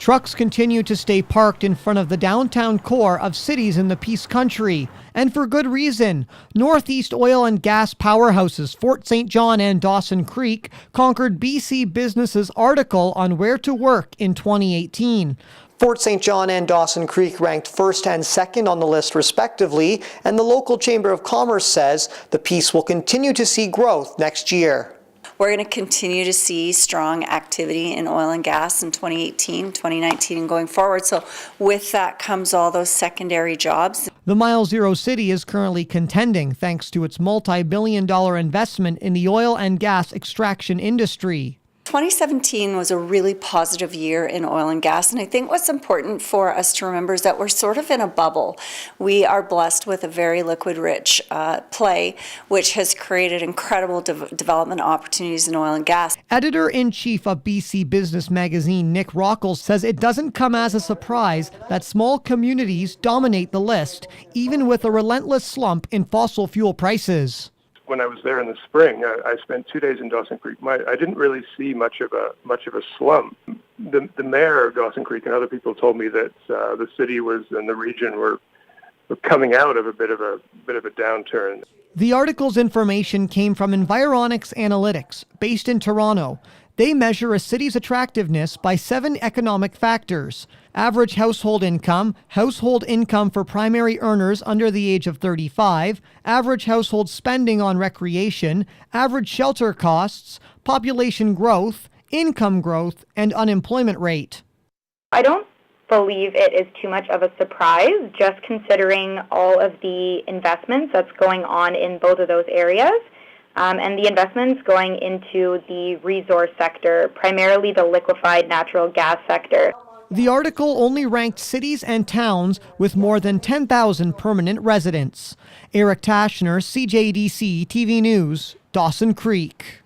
Trucks continue to stay parked in front of the downtown core of cities in the Peace Country, and for good reason. Northeast oil and gas powerhouses Fort St. John and Dawson Creek conquered BC Business's article on where to work in 2018. Fort St. John and Dawson Creek ranked first and second on the list respectively, and the local Chamber of Commerce says the Peace will continue to see growth next year. We're going to continue to see strong activity in oil and gas in 2018, 2019, and going forward. So with that comes all those secondary jobs. The Mile Zero City is currently contending thanks to its multi-billion-dollar investment in the oil and gas extraction industry. 2017 was a really positive year in oil and gas, and I think what's important for us to remember is that we're sort of in a bubble. We are blessed with a very liquid-rich play, which has created incredible development opportunities in oil and gas. Editor-in-chief of BC Business Magazine, Nick Rockles, says it doesn't come as a surprise that small communities dominate the list, even with a relentless slump in fossil fuel prices. When I was there in the spring, I spent 2 days in Dawson Creek. I didn't really see much of a slump. The mayor of Dawson Creek and other people told me that the city and the region were coming out of a bit of a downturn. The article's information came from Environics Analytics, based in Toronto. They measure a city's attractiveness by 7 economic factors: average household income for primary earners under the age of 35, average household spending on recreation, average shelter costs, population growth, income growth, and unemployment rate. I don't believe it is too much of a surprise, just considering all of the investments that's going on in both of those areas. And the investments going into the resource sector, primarily the liquefied natural gas sector. The article only ranked cities and towns with more than 10,000 permanent residents. Eric Tashner, CJDC-TV News, Dawson Creek.